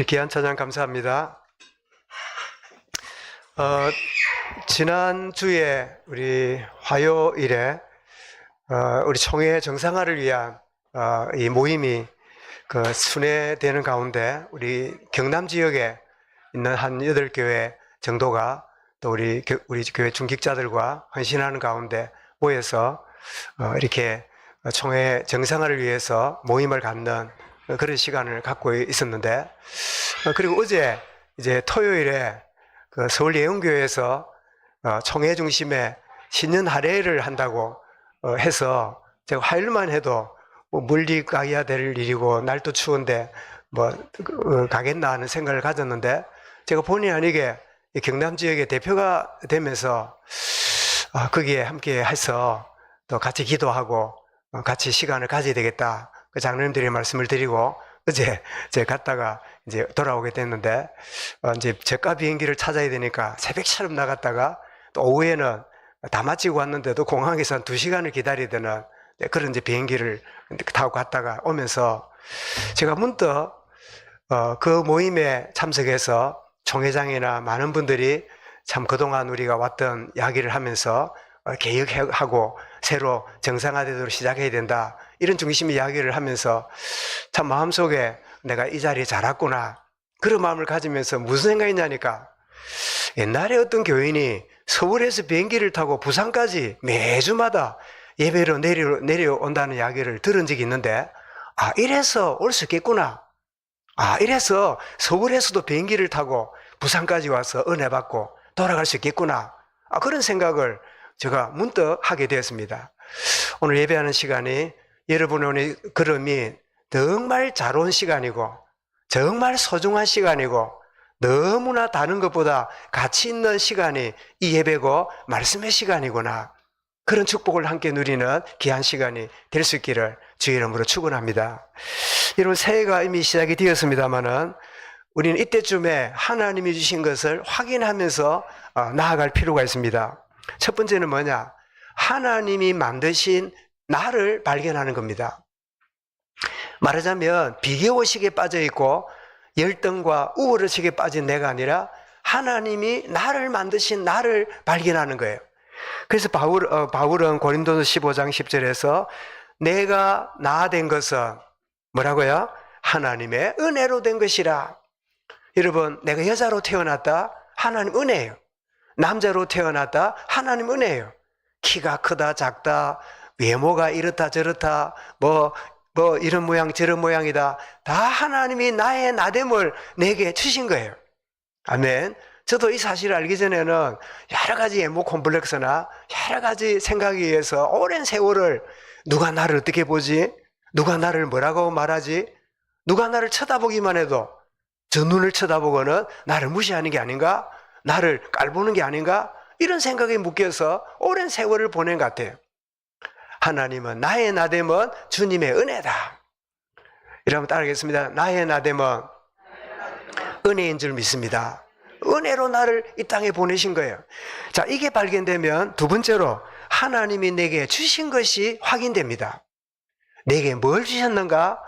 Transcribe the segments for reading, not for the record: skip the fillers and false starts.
귀한 찬양 감사합니다. 지난주에 우리 화요일에 우리 총회 정상화를 위한 이 모임이 순회되는 가운데 우리 경남 지역에 있는 한 8교회 정도가 또 우리 교회 중직자들과 헌신하는 가운데 모여서 이렇게 총회 정상화를 위해서 모임을 갖는 그런 시간을 갖고 있었는데, 그리고 어제 이제 토요일에 서울 예언교회에서 총회 중심에 신년 할애를 한다고 해서 제가 화요일만 해도 멀리 가야 될 일이고 날도 추운데 가겠나 하는 생각을 가졌는데, 제가 본의 아니게 경남 지역의 대표가 되면서 거기에 함께 해서 또 같이 기도하고 같이 시간을 가져야 되겠다, 그 장로님들이 말씀을 드리고 어제 제가 갔다가 이제 돌아오게 됐는데, 이제 저가 비행기를 찾아야 되니까 새벽처럼 나갔다가 또 오후에는 다 마치고 왔는데도 공항에서 한 2시간을 기다려야 되는 그런 이제 비행기를 타고 갔다가 오면서 제가 문득 그 모임에 참석해서 총회장이나 많은 분들이 참 그동안 우리가 왔던 이야기를 하면서 개혁하고 새로 정상화되도록 시작해야 된다, 이런 중심 이야기를 하면서 참 마음속에 내가 이 자리에 잘 왔구나, 그런 마음을 가지면서 무슨 생각이냐니까, 옛날에 어떤 교인이 서울에서 비행기를 타고 부산까지 매주마다 예배로 내려온다는 이야기를 들은 적이 있는데, 이래서 올 수 있겠구나, 이래서 서울에서도 비행기를 타고 부산까지 와서 은혜 받고 돌아갈 수 있겠구나, 그런 생각을 제가 문득 하게 되었습니다. 오늘 예배하는 시간이 여러분의 걸음이 정말 잘 온 시간이고 정말 소중한 시간이고 너무나 다른 것보다 가치 있는 시간이 이 예배고 말씀의 시간이구나, 그런 축복을 함께 누리는 귀한 시간이 될 수 있기를 주의 이름으로 축원합니다. 여러분, 새해가 이미 시작이 되었습니다마는 우리는 이때쯤에 하나님이 주신 것을 확인하면서 나아갈 필요가 있습니다. 첫 번째는 뭐냐? 하나님이 만드신 나를 발견하는 겁니다. 말하자면 비교의식에 빠져있고 열등과 우월의식에 빠진 내가 아니라 하나님이 나를 만드신 나를 발견하는 거예요. 그래서 바울은 고린도서 15장 10절에서 내가 나 된 것은 뭐라고요? 하나님의 은혜로 된 것이라. 여러분, 내가 여자로 태어났다, 하나님 은혜예요. 남자로 태어났다, 하나님 은혜예요. 키가 크다 작다, 외모가 이렇다 저렇다, 이런 모양 저런 모양이다, 다 하나님이 나의 나됨을 내게 주신 거예요. 아멘. 저도 이 사실을 알기 전에는 여러 가지 외모 콤플렉스나 여러 가지 생각에 의해서 오랜 세월을 누가 나를 어떻게 보지? 누가 나를 뭐라고 말하지? 누가 나를 쳐다보기만 해도 저 눈을 쳐다보고는 나를 무시하는 게 아닌가? 나를 깔보는 게 아닌가? 이런 생각에 묶여서 오랜 세월을 보낸 것 같아요. 하나님은 나의 나됨은 주님의 은혜다. 여러분 따르겠습니다. 나의 나됨은 은혜인 줄 믿습니다. 은혜로 나를 이 땅에 보내신 거예요. 자, 이게 발견되면 두 번째로 하나님이 내게 주신 것이 확인됩니다. 내게 뭘 주셨는가?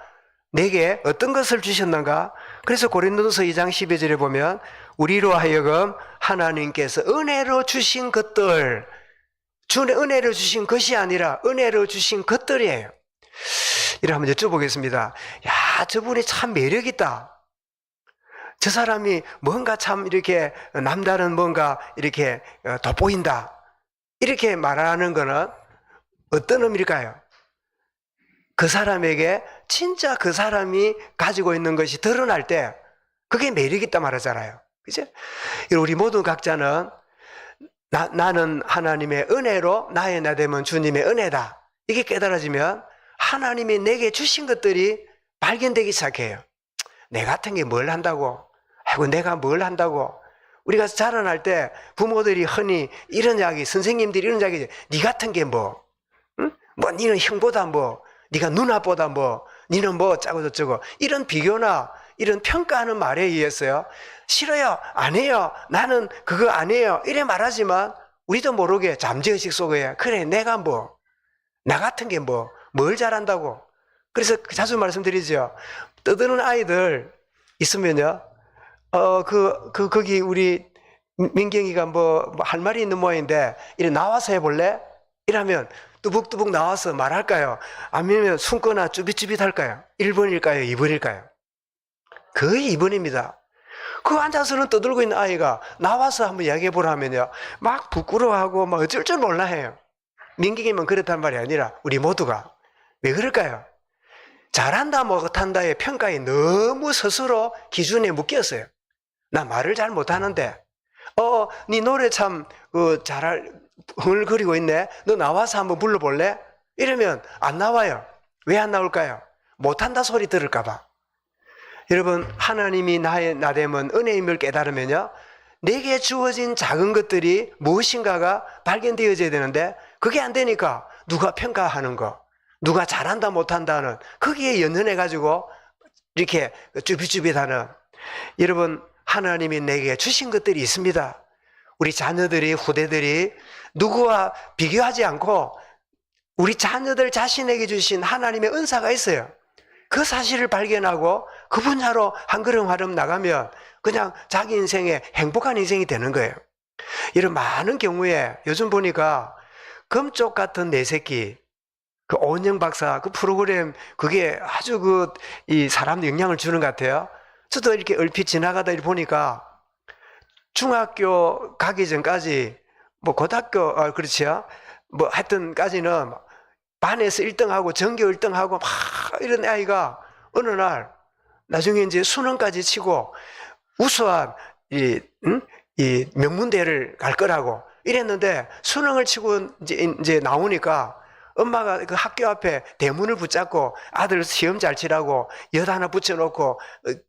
내게 어떤 것을 주셨는가? 그래서 고린도서 2장 12절에 보면 우리로 하여금 하나님께서 은혜로 주신 것들, 주의 은혜로 주신 것이 아니라 은혜로 주신 것들이에요. 이를 한번 여쭤보겠습니다. 야, 저분이 참 매력있다. 저 사람이 뭔가 참 이렇게 남다른 뭔가 이렇게 돋보인다. 이렇게 말하는 거는 어떤 의미일까요? 그 사람에게 진짜 그 사람이 가지고 있는 것이 드러날 때 그게 매력있다 말하잖아요. 그죠? 우리 모든 각자는 나는 하나님의 은혜로 나의 나됨은 주님의 은혜다, 이게 깨달아지면 하나님이 내게 주신 것들이 발견되기 시작해요. 내 같은 게 뭘 한다고? 아이고, 내가 뭘 한다고? 우리가 자라날 때 부모들이 흔히 이런 이야기, 선생님들이 이런 이야기, 네 같은 게 뭐? 응? 니는 형보다 네가 누나보다 니는 짜고 저쩌고, 이런 비교나 이런 평가하는 말에 의해서요, 싫어요, 안 해요, 나는 그거 안 해요, 이래 말하지만 우리도 모르게 잠재의식 속에 그래, 내가 나 같은 게 뭘 잘한다고. 그래서 자주 말씀드리죠. 떠드는 아이들 있으면요, 거기 우리 민경이가 뭐 할 말이 있는 모양인데, 이래 나와서 해볼래? 이러면 뚜벅뚜벅 나와서 말할까요? 아니면 숨거나 쭈빗쭈빗 할까요? 1번일까요? 2번일까요? 거의 2번입니다. 그 앉아서는 떠들고 있는 아이가 나와서 한번 이야기해 보라면요, 막 부끄러워하고 막 어쩔 줄 몰라 해요. 민경이만 그렇단 말이 아니라 우리 모두가. 왜 그럴까요? 잘한다 못한다의 평가에 너무 스스로 기준에 묶였어요. 나 말을 잘 못하는데, 네 노래 참 흥얼거리고 있네. 너 나와서 한번 불러볼래? 이러면 안 나와요. 왜 안 나올까요? 못한다 소리 들을까봐. 여러분, 하나님이 나의 나됨은 은혜임을 깨달으면요, 내게 주어진 작은 것들이 무엇인가가 발견되어져야 되는데, 그게 안 되니까 누가 평가하는 거, 누가 잘한다 못한다는 거기에 연연해가지고 이렇게 쭈빗쭈빗하는, 여러분, 하나님이 내게 주신 것들이 있습니다. 우리 자녀들이, 후대들이 누구와 비교하지 않고 우리 자녀들 자신에게 주신 하나님의 은사가 있어요. 그 사실을 발견하고 그 분야로 한 걸음 한 걸음 나가면 그냥 자기 인생에 행복한 인생이 되는 거예요. 이런 많은 경우에 요즘 보니까 금쪽 같은 내 새끼, 그 오은영 박사 그 프로그램, 그게 아주 이 사람 영향을 주는 것 같아요. 저도 이렇게 얼핏 지나가다 보니까 중학교 가기 전까지 뭐 고등학교 그렇지요, 뭐 하여튼까지는 반에서 1등하고 전교 1등하고 막 이런 아이가 어느 날 나중에 이제 수능까지 치고 우수한 이 명문대를 갈 거라고 이랬는데, 수능을 치고 이제 나오니까 엄마가 그 학교 앞에 대문을 붙잡고 아들 시험 잘 치라고 엿 하나 붙여놓고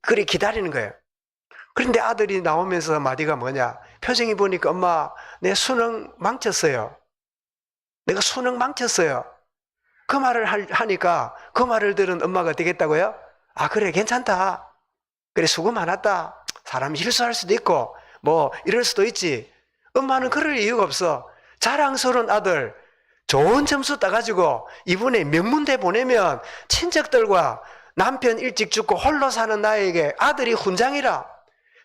그리 기다리는 거예요. 그런데 아들이 나오면서 마디가 뭐냐, 표정이 보니까 엄마 내 수능 망쳤어요. 내가 수능 망쳤어요. 그 말을 하니까 그 말을 들은 엄마가 되겠다고요? 아, 그래, 괜찮다. 그래, 수고 많았다. 사람이 실수할 수도 있고 뭐 이럴 수도 있지. 엄마는 그럴 이유가 없어. 자랑스러운 아들 좋은 점수 따가지고 이번에 명문대 보내면 친척들과 남편 일찍 죽고 홀로 사는 나에게 아들이 훈장이라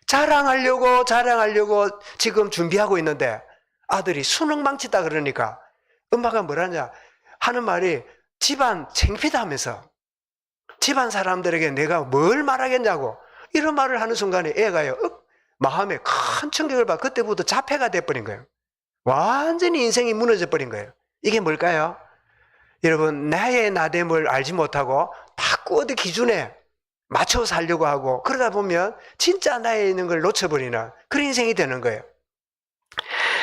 자랑하려고 지금 준비하고 있는데, 아들이 수능 망치다 그러니까 엄마가 뭐라냐 하는 말이, 집안 창피다 하면서 집안 사람들에게 내가 뭘 말하겠냐고 이런 말을 하는 순간에 애가요, 마음에 큰 충격을 받아 그때부터 자폐가 돼버린 거예요. 완전히 인생이 무너져 버린 거예요. 이게 뭘까요? 여러분, 나의 나됨을 알지 못하고 자꾸 어디 기준에 맞춰 살려고 하고 그러다 보면 진짜 나에 있는 걸 놓쳐버리는 그런 인생이 되는 거예요.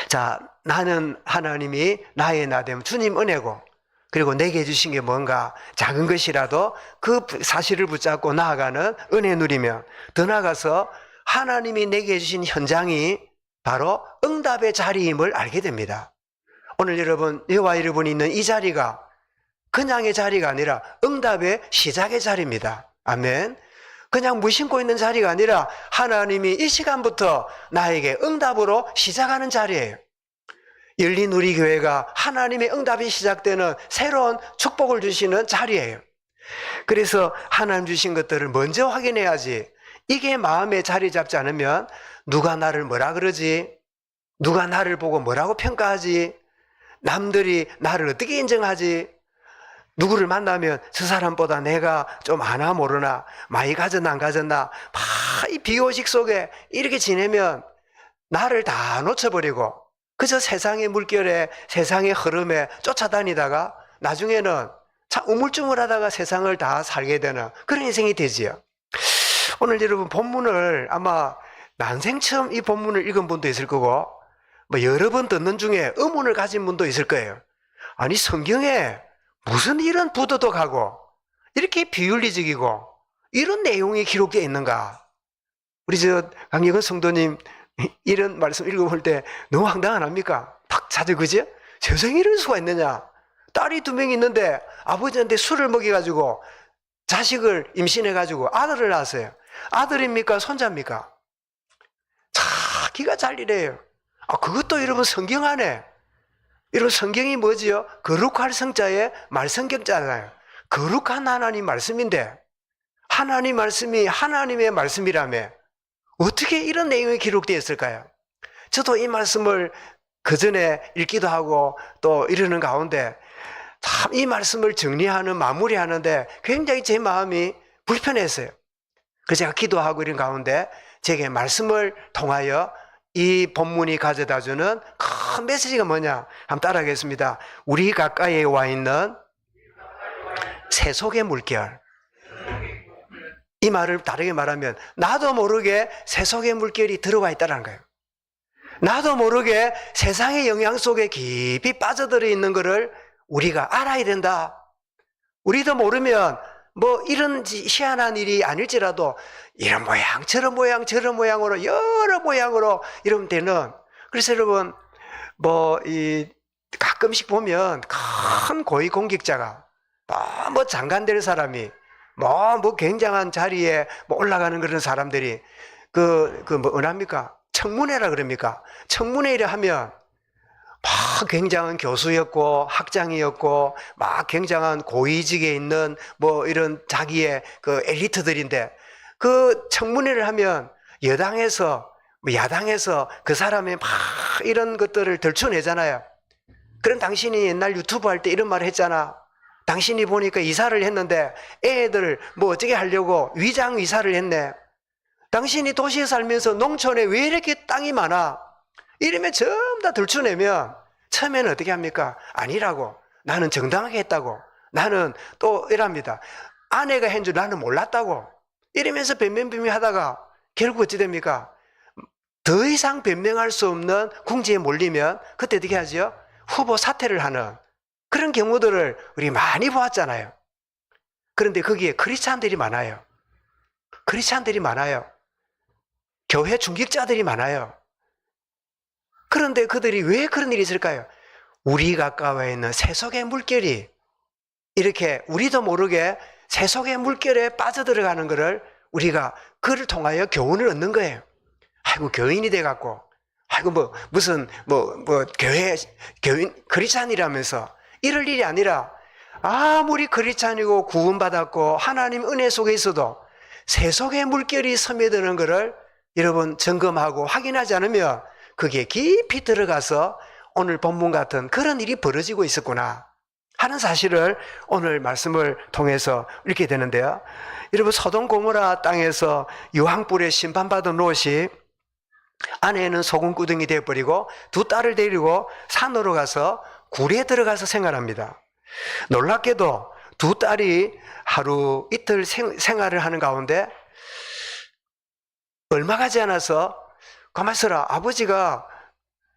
자, 나는 하나님이 나의 나됨, 주님 은혜고, 그리고 내게 주신 게 뭔가 작은 것이라도 그 사실을 붙잡고 나아가는 은혜 누리며, 더 나아가서 하나님이 내게 주신 현장이 바로 응답의 자리임을 알게 됩니다. 오늘 여러분, 저와 여러분이 있는 이 자리가 그냥의 자리가 아니라 응답의 시작의 자리입니다. 아멘. 그냥 무심코 있는 자리가 아니라 하나님이 이 시간부터 나에게 응답으로 시작하는 자리예요. 열린 우리 교회가 하나님의 응답이 시작되는 새로운 축복을 주시는 자리예요. 그래서 하나님 주신 것들을 먼저 확인해야지. 이게 마음에 자리 잡지 않으면 누가 나를 뭐라 그러지? 누가 나를 보고 뭐라고 평가하지? 남들이 나를 어떻게 인정하지? 누구를 만나면 저 사람보다 내가 좀 아나 모르나, 많이 가졌나 안 가졌나, 막 이 비교식 속에 이렇게 지내면 나를 다 놓쳐버리고 그저 세상의 물결에, 세상의 흐름에 쫓아다니다가 나중에는 참 우물쭈물하다가 세상을 다 살게 되는 그런 인생이 되지요. 오늘 여러분, 본문을 아마 난생 처음 이 본문을 읽은 분도 있을 거고 뭐 여러 번 듣는 중에 의문을 가진 분도 있을 거예요. 아니, 성경에 무슨 이런 부도덕하고 이렇게 비윤리적이고 이런 내용이 기록되어 있는가? 우리 강영은 성도님 이런 말씀 읽어볼 때 너무 황당 안 합니까? 탁 찾아, 그죠? 세상에 이럴 수가 있느냐? 딸이 2명 있는데 아버지한테 술을 먹여가지고 자식을 임신해가지고 아들을 낳았어요. 아들입니까? 손자입니까? 기가 잘 이래요. 그것도 여러분 성경 안에, 여러분 성경이 뭐지요? 거룩할 성자에 말성경자잖아요. 거룩한 하나님 말씀인데 하나님 말씀이 하나님의 말씀이라며 어떻게 이런 내용이 기록되어 있을까요? 저도 이 말씀을 그 전에 읽기도 하고 또 이러는 가운데 참 이 말씀을 정리하는 마무리하는데 굉장히 제 마음이 불편했어요. 그래서 제가 기도하고 이런 가운데 제게 말씀을 통하여 이 본문이 가져다주는 큰 메시지가 뭐냐? 한번 따라하겠습니다. 우리 가까이에 와 있는 세속의 물결. 이 말을 다르게 말하면 나도 모르게 세속의 물결이 들어와 있다는 거예요. 나도 모르게 세상의 영향 속에 깊이 빠져들어 있는 것을 우리가 알아야 된다. 우리도 모르면 뭐 이런 희한한 일이 아닐지라도 이런 모양 저런 모양 저런 모양으로 여러 모양으로 이러면 되는. 그래서 여러분 뭐 이 가끔씩 보면 큰 고위 공직자가 뭐 장관 될 사람이 뭐 굉장한 자리에 뭐 올라가는 그런 사람들이 뭐 뭐랍니까? 청문회라 그럽니까? 청문회를 하면 막 굉장한 교수였고 학장이었고 막 굉장한 고위직에 있는 뭐 이런 자기의 그 엘리트들인데 그 청문회를 하면 여당에서 뭐 야당에서 그 사람의 막 이런 것들을 들춰내잖아요. 그럼 당신이 옛날 유튜브 할 때 이런 말을 했잖아. 당신이 보니까 이사를 했는데 애들 뭐 어떻게 하려고 위장 이사를 했네. 당신이 도시에 살면서 농촌에 왜 이렇게 땅이 많아? 이러면 전부 다 들춰내면 처음에는 어떻게 합니까? 아니라고. 나는 정당하게 했다고. 나는 또 이랍니다. 아내가 한 줄 나는 몰랐다고. 이러면서 변명변명 하다가 결국 어찌 됩니까? 더 이상 변명할 수 없는 궁지에 몰리면 그때 어떻게 하죠? 후보 사퇴를 하는 그런 경우들을 우리 많이 보았잖아요. 그런데 거기에 크리스찬들이 많아요. 크리스찬들이 많아요. 교회 중직자들이 많아요. 그런데 그들이 왜 그런 일이 있을까요? 우리 가까워에 있는 세속의 물결이 이렇게 우리도 모르게 세속의 물결에 빠져들어가는 것을 우리가 그를 통하여 교훈을 얻는 거예요. 아이고 교인이 돼갖고 아이고 무슨 교인 크리스찬이라면서 이럴 일이 아니라 아무리 크리스찬이고 구원받았고 하나님 은혜 속에 있어도 세속의 물결이 스며드는 것을 여러분 점검하고 확인하지 않으면 그게 깊이 들어가서 오늘 본문 같은 그런 일이 벌어지고 있었구나 하는 사실을 오늘 말씀을 통해서 읽게 되는데요. 여러분 소돔 고모라 땅에서 유황불에 심판받은 롯이 아내는 소금구덩이 되어버리고 두 딸을 데리고 산으로 가서 굴에 들어가서 생활합니다. 놀랍게도 두 딸이 하루 이틀 생활을 하는 가운데 얼마 가지 않아서 가만 있어라. 아버지가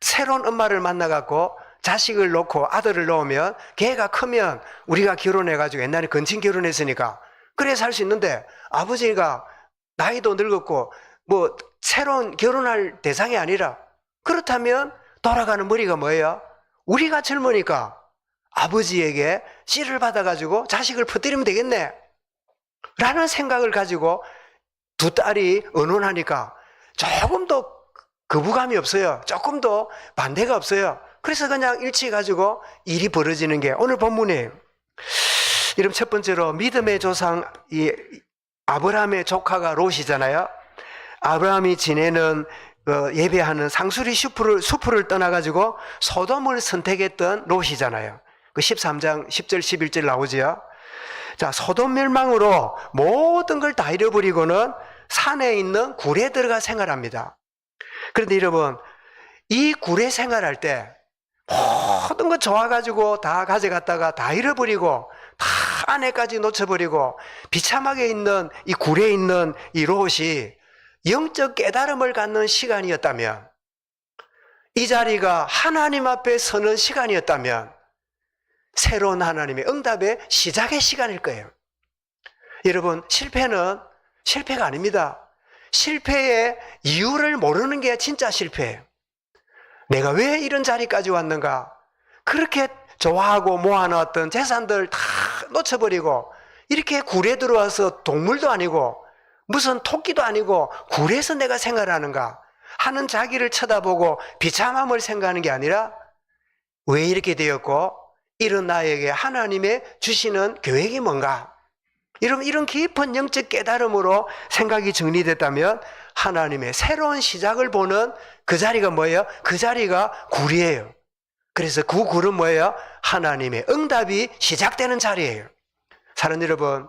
새로운 엄마를 만나갖고 자식을 놓고 아들을 놓으면 걔가 크면 우리가 결혼해가지고 옛날에 건친 결혼했으니까 그래 살 수 있는데 아버지가 나이도 늙었고 뭐 새로운 결혼할 대상이 아니라 그렇다면 돌아가는 머리가 뭐예요? 우리가 젊으니까 아버지에게 씨를 받아가지고 자식을 퍼뜨리면 되겠네 라는 생각을 가지고 두 딸이 의논하니까 조금도 거부감이 없어요. 조금도 반대가 없어요. 그래서 그냥 일치 가지고 일이 벌어지는 게 오늘 본문이에요. 이름 첫 번째로 믿음의 조상 이 아브라함의 조카가 롯이잖아요. 아브라함이 지내는 예배하는 상수리 수풀을 떠나가지고 소돔을 선택했던 롯이잖아요. 그 13장 10절 11절 나오지요. 자, 소돔 멸망으로 모든 걸 다 잃어버리고는 산에 있는 굴에 들어가 생활합니다. 그런데 여러분, 이 굴에 생활할 때 모든 거 좋아가지고 다 가져갔다가 다 잃어버리고 다 아내까지 놓쳐버리고 비참하게 있는 이 굴에 있는 이 롯이 영적 깨달음을 갖는 시간이었다면, 이 자리가 하나님 앞에 서는 시간이었다면 새로운 하나님의 응답의 시작의 시간일 거예요. 여러분, 실패는 실패가 아닙니다. 실패의 이유를 모르는 게 진짜 실패예요. 내가 왜 이런 자리까지 왔는가? 그렇게 좋아하고 모아놨던 재산들 다 놓쳐버리고 이렇게 굴에 들어와서 동물도 아니고 무슨 토끼도 아니고 굴에서 내가 생활하는가 하는 자기를 쳐다보고 비참함을 생각하는 게 아니라 왜 이렇게 되었고 이런 나에게 하나님의 주시는 계획이 뭔가? 이런 깊은 영적 깨달음으로 생각이 정리됐다면 하나님의 새로운 시작을 보는 그 자리가 뭐예요? 그 자리가 굴이에요. 그래서 그 굴은 뭐예요? 하나님의 응답이 시작되는 자리예요. 사랑하는 여러분,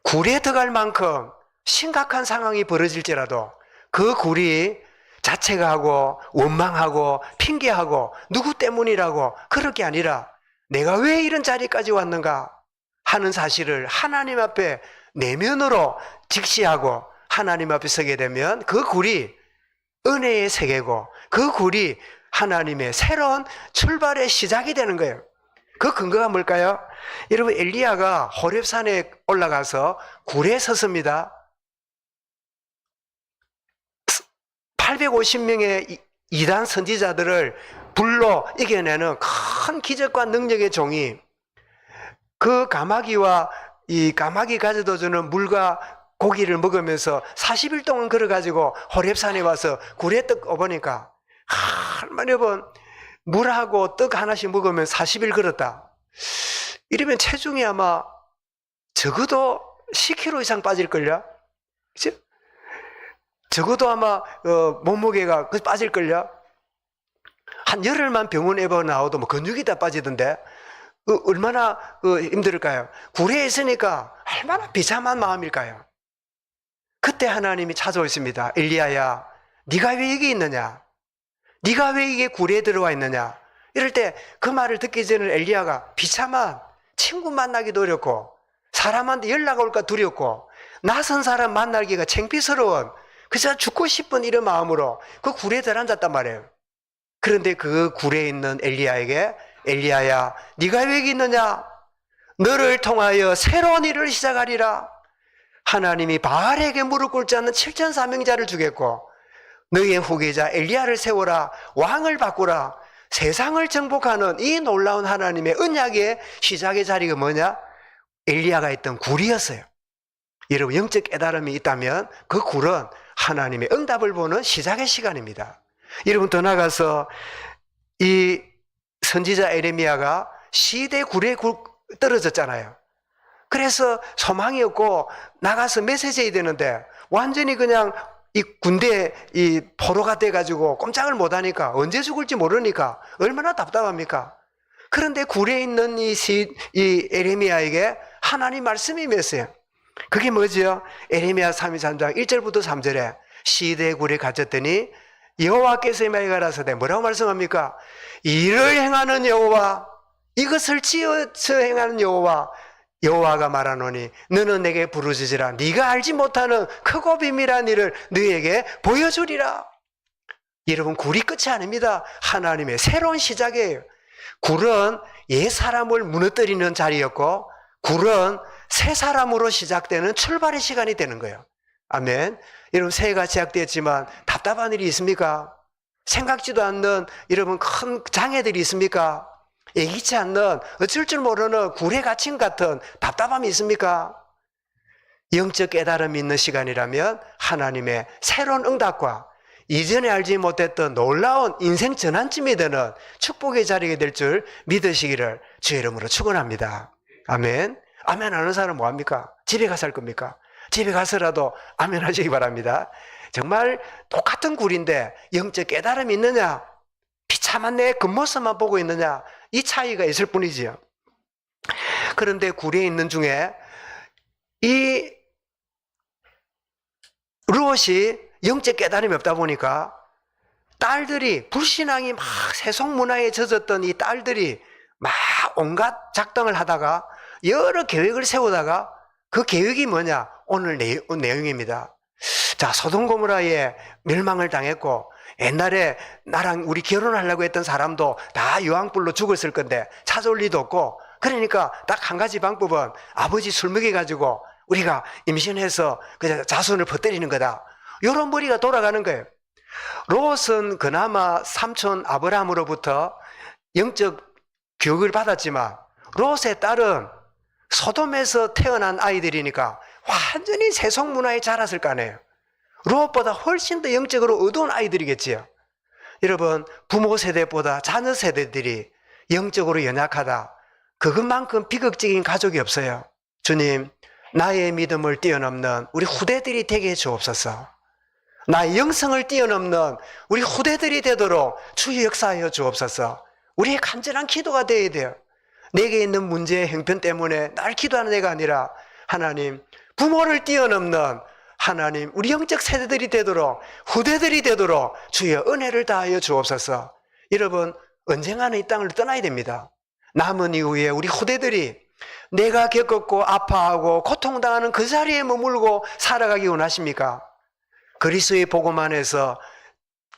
굴에 들어갈 만큼 심각한 상황이 벌어질지라도 그 굴이 자책하고 원망하고 핑계하고 누구 때문이라고 그럴 게 아니라 내가 왜 이런 자리까지 왔는가 하는 사실을 하나님 앞에 내면으로 직시하고 하나님 앞에 서게 되면 그 굴이 은혜의 세계고 그 굴이 하나님의 새로운 출발의 시작이 되는 거예요. 그 근거가 뭘까요? 여러분, 엘리야가 호렙산에 올라가서 굴에 섰습니다. 850명의 이단 선지자들을 불러 이겨내는 큰 기적과 능력의 종이 그 가마귀와 이 가마귀 가져다 주는 물과 고기를 먹으면서 40일 동안 걸어가지고 호렙산에 와서 굴에 떡 얻으니까 할머니 여러분, 물하고 떡 하나씩 먹으면 40일 걸었다. 이러면 체중이 아마 적어도 10kg 이상 빠질걸요? 그치? 적어도 아마 몸무게가 빠질걸요? 한 열흘만 병원 입어 나와도 뭐 근육이 다 빠지던데 얼마나 힘들까요? 굴에 있으니까 얼마나 비참한 마음일까요? 그때 하나님이 찾아오십니다. 엘리야야, 네가 왜 여기 있느냐? 네가 왜 이게 굴에 들어와 있느냐? 이럴 때 그 말을 듣기 전에 엘리야가 비참한 친구 만나기도 어렵고 사람한테 연락 올까 두렵고 낯선 사람 만나기가 창피스러운 그저 죽고 싶은 이런 마음으로 그 굴에 들어앉았단 말이에요. 그런데 그 굴에 있는 엘리야에게 엘리야야, 네가 왜 여기 있느냐? 너를 통하여 새로운 일을 시작하리라. 하나님이 바알에게 무릎 꿇지 않는 7,400자를 주겠고 너희의 후계자 엘리야를 세워라. 왕을 바꾸라. 세상을 정복하는 이 놀라운 하나님의 언약의 시작의 자리가 뭐냐? 엘리야가 있던 굴이었어요. 여러분, 영적 깨달음이 있다면 그 굴은 하나님의 응답을 보는 시작의 시간입니다. 여러분, 더 나아가서 이 선지자 에레미야가 시대 굴에 떨어졌잖아요. 그래서 소망이 없고 나가서 메시지 해야 되는데 완전히 그냥 이 군대 이 포로가 돼가지고 꼼짝을 못하니까 언제 죽을지 모르니까 얼마나 답답합니까? 그런데 굴에 있는 이 에레미야에게 하나님 말씀이 임했어요. 그게 뭐죠? 에레미야 33장 1절부터 3절에 시대 굴에 갇혔더니 여호와께서 임하여 가라사대 뭐라고 말씀합니까? 이를 행하는 여호와, 이것을 지어서 행하는 여호와, 여호와가 말하노니 너는 내게 부르짖으라. 네가 알지 못하는 크고 비밀한 일을 너에게 보여주리라. 여러분, 굴이 끝이 아닙니다. 하나님의 새로운 시작이에요. 굴은 옛 사람을 무너뜨리는 자리였고 굴은 새 사람으로 시작되는 출발의 시간이 되는 거예요. 아멘. 여러분, 새해가 시작됐지만 답답한 일이 있습니까? 생각지도 않는 여러분 큰 장애들이 있습니까? 예기치 않는 어쩔 줄 모르는 굴에 갇힌 같은 답답함이 있습니까? 영적 깨달음이 있는 시간이라면 하나님의 새로운 응답과 이전에 알지 못했던 놀라운 인생 전환점이 되는 축복의 자리가 될 줄 믿으시기를 주의 이름으로 축원합니다. 아멘. 아멘 하는 사람은 뭐합니까? 집에 가서 할 겁니까? 집에 가서라도 아멘 하시기 바랍니다. 정말 똑같은 굴인데 영적 깨달음이 있느냐? 비참한 내 겉모습만 보고 있느냐? 이 차이가 있을 뿐이지요. 그런데 굴에 있는 중에 이 롯이 영적 깨달음이 없다 보니까 딸들이 불신앙이 막 세속문화에 젖었던 이 딸들이 막 온갖 작당을 하다가 여러 계획을 세우다가 그 계획이 뭐냐? 오늘 내용입니다. 자, 소돔 고모라에 멸망을 당했고 옛날에 나랑 우리 결혼하려고 했던 사람도 다 유황불로 죽었을 건데 찾아올 리도 없고 그러니까 딱 한 가지 방법은 아버지 술 먹여가지고 우리가 임신해서 그냥 자손을 퍼뜨리는 거다. 이런 머리가 돌아가는 거예요. 롯은 그나마 삼촌 아브라함으로부터 영적 교육을 받았지만 롯의 딸은 소돔에서 태어난 아이들이니까 완전히 세속 문화에 자랐을 거 아니에요. 롯보다 훨씬 더 영적으로 어두운 아이들이겠지요. 여러분, 부모 세대보다 자녀 세대들이 영적으로 연약하다. 그것만큼 비극적인 가족이 없어요. 주님, 나의 믿음을 뛰어넘는 우리 후대들이 되게 해 주옵소서. 나의 영성을 뛰어넘는 우리 후대들이 되도록 주의 역사하여 주옵소서. 우리의 간절한 기도가 되어야 돼요. 내게 있는 문제, 형편 때문에 날 기도하는 애가 아니라 하나님, 부모를 뛰어넘는 하나님, 우리 영적 세대들이 되도록, 후대들이 되도록 주의 은혜를 다하여 주옵소서. 여러분, 언젠가는 이 땅을 떠나야 됩니다. 남은 이후에 우리 후대들이 내가 겪었고 아파하고 고통당하는 그 자리에 머물고 살아가기 원하십니까? 그리스도의 복음 안에서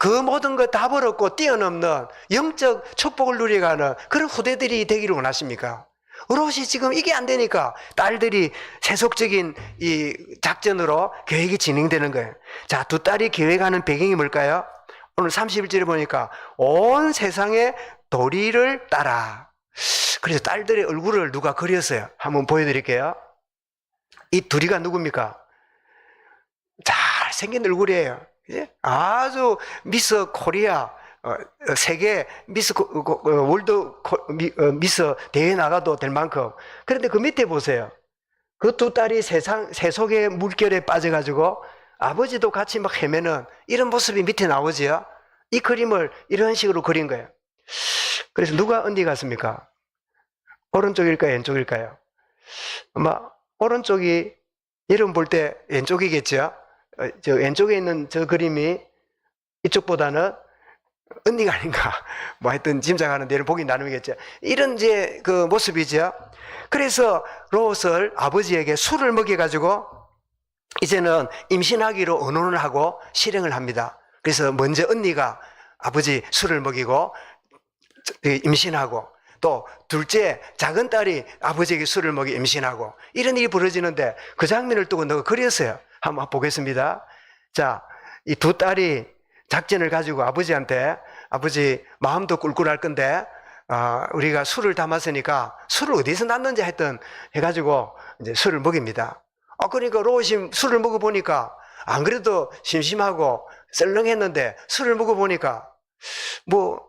그 모든 것 다 버렸고 뛰어넘는 영적 축복을 누려가는 그런 후대들이 되기를 원하십니까? 오롯이 지금 이게 안 되니까 딸들이 세속적인 이 작전으로 계획이 진행되는 거예요. 자, 두 딸이 계획하는 배경이 뭘까요? 오늘 31절에 보니까 온 세상의 도리를 따라. 그래서 딸들의 얼굴을 누가 그렸어요. 한번 보여드릴게요. 이 둘이가 누굽니까? 잘생긴 얼굴이에요. 아주 미스 코리아, 세계 미스 월드 미스 대회 나가도 될 만큼. 그런데 그 밑에 보세요. 그 두 딸이 세속의 물결에 빠져가지고 아버지도 같이 막 헤매는 이런 모습이 밑에 나오지요. 이 그림을 이런 식으로 그린 거예요. 그래서 누가 언니 같습니까? 오른쪽일까요? 왼쪽일까요? 아마 오른쪽이 이름 볼 때 왼쪽이겠죠? 저 왼쪽에 있는 저 그림이 이쪽보다는 언니가 아닌가. 뭐 하여튼 짐작하는 데는 보기 나름이겠죠. 이런 이제 그 모습이죠. 그래서 롯을 아버지에게 술을 먹여가지고 이제는 임신하기로 의논을 하고 실행을 합니다. 그래서 먼저 언니가 아버지 술을 먹이고 임신하고 또 둘째 작은 딸이 아버지에게 술을 먹이 임신하고 이런 일이 벌어지는데 그 장면을 두고 누가 그렸어요. 한번 보겠습니다. 자, 이 두 딸이 작전을 가지고 아버지한테 아버지 마음도 꿀꿀할 건데 우리가 술을 담았으니까 술을 어디서 났는지 하여튼 해가지고 이제 술을 먹입니다. 그러니까 롯이 술을 먹어보니까 안 그래도 심심하고 썰렁했는데 술을 먹어보니까 뭐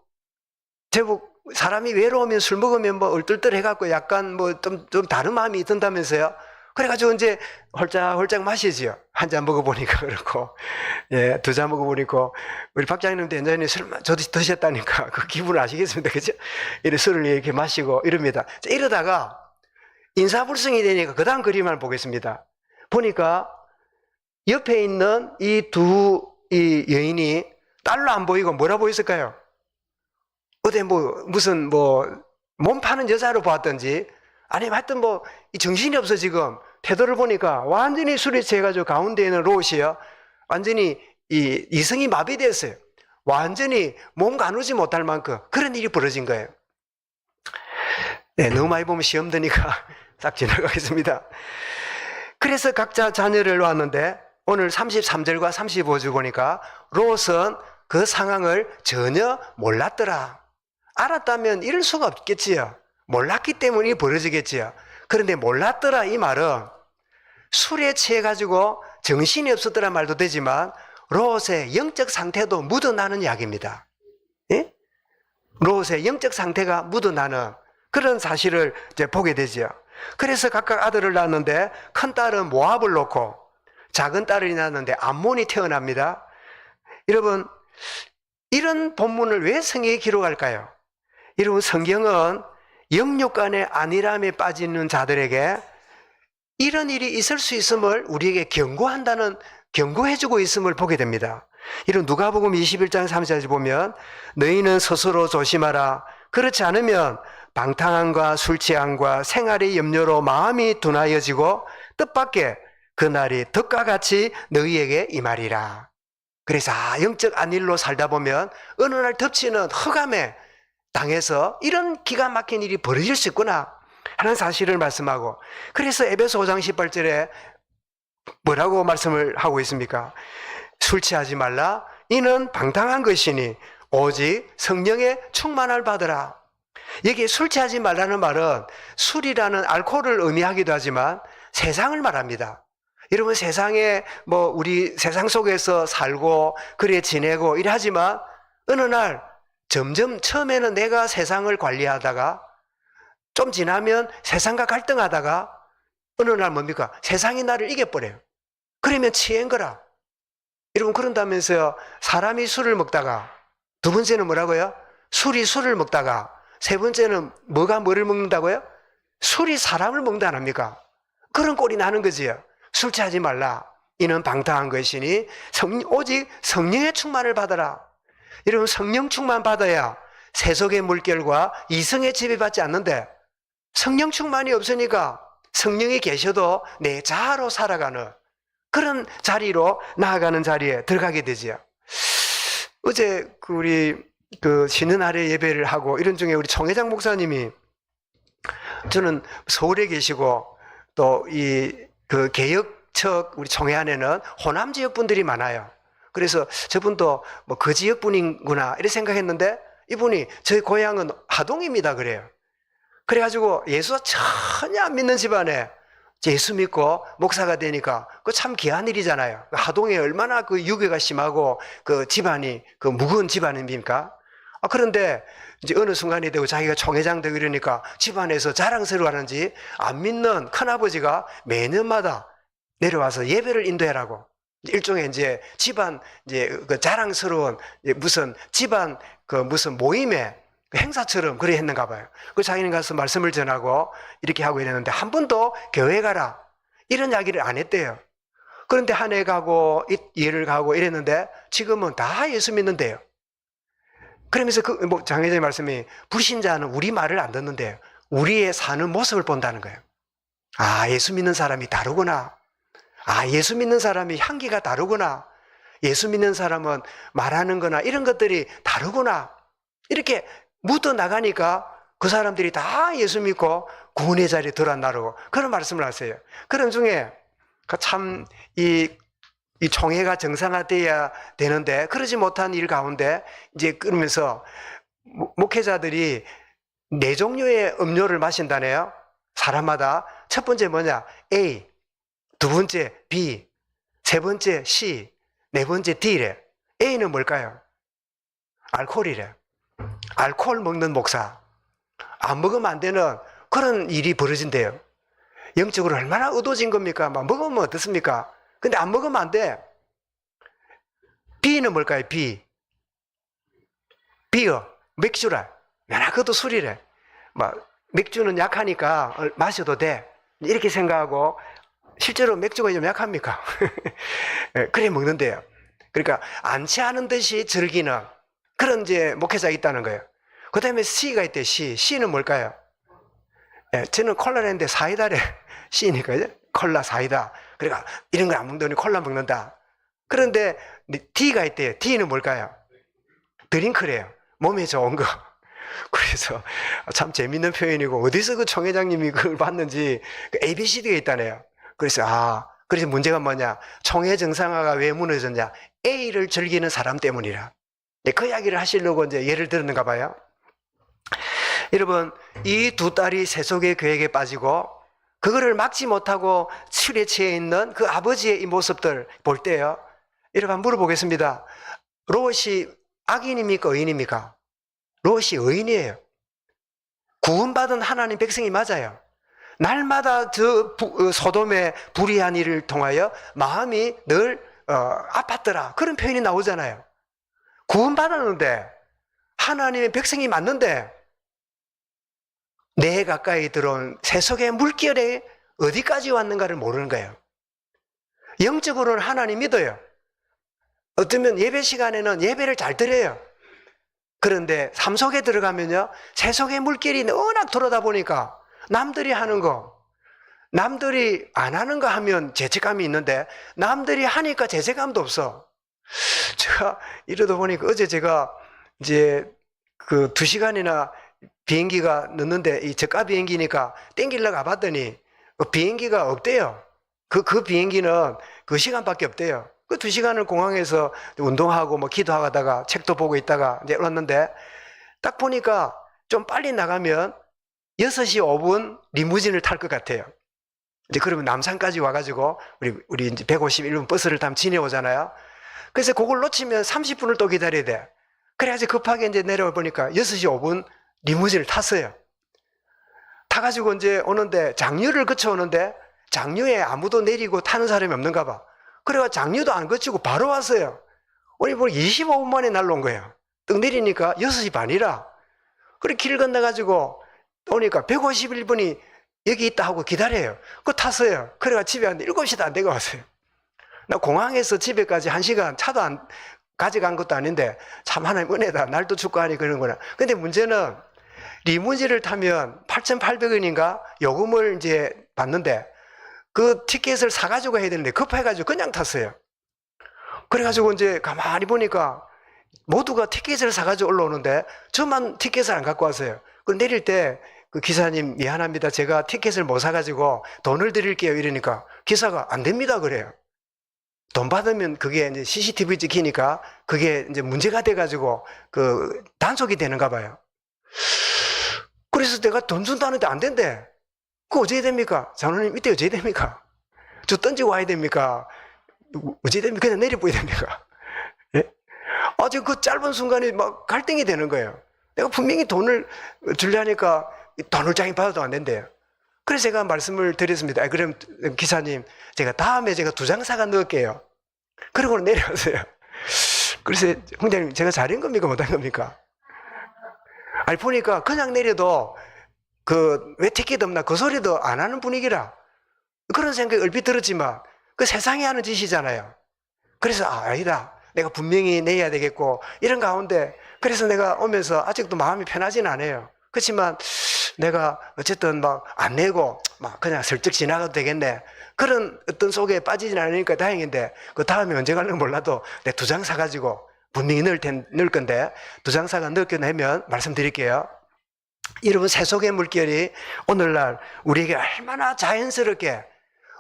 제법 사람이 외로우면 술 먹으면 뭐 얼떨떨 해갖고 약간 뭐 좀 다른 마음이 든다면서요. 그래가지고 이제 홀짝홀짝 마시지요. 한 잔 먹어보니까 그렇고, 예, 두 잔 먹어보니까 우리 박장님도 예전에 술 드셨다니까 그 기분을 아시겠습니다. 그죠? 이래 술을 이렇게 마시고 이럽니다. 자, 이러다가 인사불성이 되니까 그 다음 그림을 보겠습니다. 보니까 옆에 있는 이 여인이 딸로 안 보이고 뭐라 보였을까요? 어디 무슨 몸 파는 여자로 보았던지 아니면 하여튼 정신이 없어 지금 태도를 보니까 완전히 술에 취해가지고 가운데 있는 롯이요. 완전히 이성이 마비됐어요. 완전히 몸 가누지 못할 만큼 그런 일이 벌어진 거예요. 네, 너무 많이 보면 시험 드니까 싹 지나가겠습니다. 그래서 각자 자녀를 놓았는데 오늘 33절과 35절 보니까 롯은 그 상황을 전혀 몰랐더라. 알았다면 이럴 수가 없겠지요. 몰랐기 때문에 벌어지겠지요. 그런데 몰랐더라 이 말은 술에 취해가지고 정신이 없었더라 말도 되지만 롯의 영적 상태도 묻어나는 이야기입니다. 예? 롯의 영적 상태가 묻어나는 그런 사실을 이제 보게 되죠. 그래서 각각 아들을 낳았는데 큰 딸은 모압을 놓고 작은 딸이 낳았는데 암몬이 태어납니다. 여러분, 이런 본문을 왜 성경에 기록할까요? 여러분, 성경은 영육간의 안일함에 빠지는 자들에게 이런 일이 있을 수 있음을 우리에게 경고해주고 있음을 보게 됩니다. 이런 누가복음 21장 3절에 보면 너희는 스스로 조심하라. 그렇지 않으면 방탕함과 술취함과 생활의 염려로 마음이 둔하여지고 뜻밖의 그날이 덕과 같이 너희에게 임하리라. 그래서 영적 안일로 살다 보면 어느 날 덮치는 흑암에 당해서 이런 기가 막힌 일이 벌어질 수 있구나 하는 사실을 말씀하고, 그래서 에베소 5장 18절에 뭐라고 말씀을 하고 있습니까? 술 취하지 말라. 이는 방탕한 것이니 오직 성령의 충만을 받으라. 여기 술 취하지 말라는 말은 술이라는 알코올을 의미하기도 하지만 세상을 말합니다. 여러분, 세상에 우리 세상 속에서 살고 그래 지내고 이래 하지만 어느 날 점점 처음에는 내가 세상을 관리하다가 좀 지나면 세상과 갈등하다가 어느 날 뭡니까? 세상이 나를 이겨버려요. 그러면 취한 거라. 여러분, 그런다면서요, 사람이 술을 먹다가, 두 번째는 뭐라고요? 술이 술을 먹다가, 세 번째는 뭐가 뭐를 먹는다고요? 술이 사람을 먹는다 안 합니까? 그런 꼴이 나는 거지요. 술 취하지 말라. 이는 방탕한 것이니 오직 성령의 충만을 받아라. 여러분, 성령 충만 받아야 세속의 물결과 이성의 지배받지 않는데, 성령 충만이 없으니까 성령이 계셔도 내 자아로 살아가는 그런 자리로 나아가는 자리에 들어가게 되지요. 어제 우리 쉬는 날에 예배를 하고 이런 중에 우리 정회장 목사님이, 저는 서울에 계시고 또 개혁척 우리 청해 안에는 호남 지역 분들이 많아요. 그래서 저분도 뭐 그 지역 분이구나 이렇게 생각했는데, 이분이 저희 고향은 하동입니다 그래요. 그래가지고 예수 전혀 안 믿는 집안에 예수 믿고 목사가 되니까 그 참 귀한 일이잖아요. 하동에 얼마나 그 유교가 심하고 그 집안이 그 무거운 집안입니까? 그런데 이제 어느 순간이 되고 자기가 총회장 되고 이러니까 집안에서 자랑스러워하는지 안 믿는 큰아버지가 매년마다 내려와서 예배를 인도해라고, 일종의 이제 집안 그 자랑스러운 무슨 집안 무슨 모임에 행사처럼 그래 했는가 봐요. 그 자기는 가서 말씀을 전하고 이렇게 하고 이랬는데, 한 번도 교회 가라 이런 이야기를 안 했대요. 그런데 한 해 가고 예를 가고 이랬는데 지금은 다 예수 믿는데요. 그러면서 장 회장의 말씀이, 불신자는 우리 말을 안 듣는데요, 우리의 사는 모습을 본다는 거예요. 예수 믿는 사람이 다르구나. 예수 믿는 사람이 향기가 다르구나. 예수 믿는 사람은 말하는 거나 이런 것들이 다르구나. 이렇게 묻어 나가니까 그 사람들이 다 예수 믿고 구원의 자리에 들어간다고 그런 말씀을 하세요. 그런 중에 참 이 총회가 정상화돼야 되는데 그러지 못한 일 가운데 이제 그러면서 목회자들이 4종류의 음료를 마신다네요. 사람마다. 첫 번째 뭐냐? A, 두 번째 B, 세 번째 C, 네 번째 D래. A는 뭘까요? 알코올이래. 알코올 먹는 목사. 안 먹으면 안 되는 그런 일이 벌어진대요. 영적으로 얼마나 의도진 겁니까? 막 먹으면 어떻습니까? 근데 안 먹으면 안 돼. B는 뭘까요? B. 비어, 맥주라. 그것도 술이래. 맥주는 약하니까 마셔도 돼. 이렇게 생각하고, 실제로 맥주가 좀 약합니까? 그래 먹는데요. 그러니까 안 취하는 듯이 즐기는 그런 이제 목회자가 있다는 거예요. 그 다음에 C가 있대. C는 뭘까요? 저는 콜라랬는데 사이다래. C니까 콜라, 사이다. 그러니까 이런 걸 안 먹더니 콜라 먹는다. 그런데 D가 있대요. D는 뭘까요? 드링크래요. 몸에 좋은 거. 그래서 참 재밌는 표현이고, 어디서 그 총회장님이 그걸 봤는지 ABCD가 있다네요. 그래서 그래서 문제가 뭐냐? 총회 정상화가 왜 무너졌냐? A를 즐기는 사람 때문이라. 그 이야기를 하시려고 이제 예를 들었는가 봐요. 여러분, 이 두 딸이 세속의 계획에 빠지고 그거를 막지 못하고 술에 취해 있는 그 아버지의 이 모습들 볼 때요, 여러분 한번 물어보겠습니다. 롯이 악인입니까? 의인입니까? 롯이 의인이에요. 구원받은 하나님 백성이 맞아요. 날마다 소돔의 불의한 일을 통하여 마음이 늘 아팠더라. 그런 표현이 나오잖아요. 구원받았는데, 하나님의 백성이 맞는데, 내 가까이 들어온 세속의 물결에 어디까지 왔는가를 모르는 거예요. 영적으로는 하나님 믿어요. 어쩌면 예배 시간에는 예배를 잘 드려요. 그런데 삶 속에 들어가면요, 세속의 물결이 워낙 들어다 보니까 남들이 하는 거, 남들이 안 하는 거 하면 죄책감이 있는데 남들이 하니까 죄책감도 없어. 제가 이러다 보니까 어제 제가 이제 2시간이나 비행기가 늦는데, 이 저가 비행기니까 땡기려고 가봤더니 비행기가 없대요. 그 비행기는 그 시간밖에 없대요. 그 2시간을 공항에서 운동하고 기도하고 하다가 책도 보고 있다가 이제 왔는데, 딱 보니까 좀 빨리 나가면 6시 5분 리무진을 탈 것 같아요. 이제 그러면 남산까지 와가지고 우리 이제 151분 버스를 타면 지내오잖아요. 그래서 그걸 놓치면 30분을 또 기다려야 돼. 그래야지 급하게 이제 내려와 보니까 6시 5분 리무진을 탔어요. 타가지고 이제 오는데, 장류를 거쳐 오는데 장류에 아무도 내리고 타는 사람이 없는가 봐. 그래가 장류도 안 거치고 바로 왔어요. 우리 뭐 25분 만에 날라온 거예요. 떡 내리니까 6시 반이라. 그래 길 건너가지고 오니까 151분이 여기 있다 하고 기다려요. 그거 탔어요. 그래가 집에 왔는데 7시도 안 되고 왔어요. 나 공항에서 집에까지 1시간 차도 안 가져간 것도 아닌데 참 하나님 은혜다. 날도 춥고 하니 그러는구나. 근데 문제는 리무진을 타면 8,800원인가 요금을 이제 받는데 그 티켓을 사가지고 해야 되는데 급해가지고 그냥 탔어요. 그래가지고 이제 가만히 보니까 모두가 티켓을 사가지고 올라오는데 저만 티켓을 안 갖고 왔어요. 그 내릴 때 그 기사님 미안합니다. 제가 티켓을 못 사가지고 돈을 드릴게요. 이러니까 기사가 안 됩니다. 그래요. 돈 받으면 그게 이제 CCTV 찍히니까 그게 이제 문제가 돼가지고 그 단속이 되는가 봐요. 그래서 내가 돈 준다는데 안 된대. 그거 어찌해야 됩니까? 장로님 이때 어찌해야 됩니까? 저 던지고 와야 됩니까? 어찌해야 됩니까? 그냥 내려보야 됩니까? 예? 아주 그 짧은 순간에 막 갈등이 되는 거예요. 내가 분명히 돈을 주려니까 돈을 장이 받아도 안 된대요. 그래서 제가 말씀을 드렸습니다. 그럼 기사님 제가 다음에 제가 2장 사가 넣을게요. 그러고는 내려왔어요. 그래서 형님 제가 잘한 겁니까 못한 겁니까? 아니 보니까 그냥 내려도 그 왜 티켓 없나 그 소리도 안 하는 분위기라 그런 생각이 얼핏 들었지만 그 세상이 하는 짓이잖아요. 그래서 아니다. 내가 분명히 내야 되겠고 이런 가운데 그래서 내가 오면서 아직도 마음이 편하지는 않아요. 그렇지만 내가 어쨌든 막 안 내고 막 그냥 슬쩍 지나가도 되겠네. 그런 어떤 속에 빠지진 않으니까 다행인데 그 다음에 언제 갈는 몰라도 내가 2장 사가지고 분명히 넣을 건데 2장 사가 넣게 되면 말씀드릴게요. 여러분 세속의 물결이 오늘날 우리에게 얼마나 자연스럽게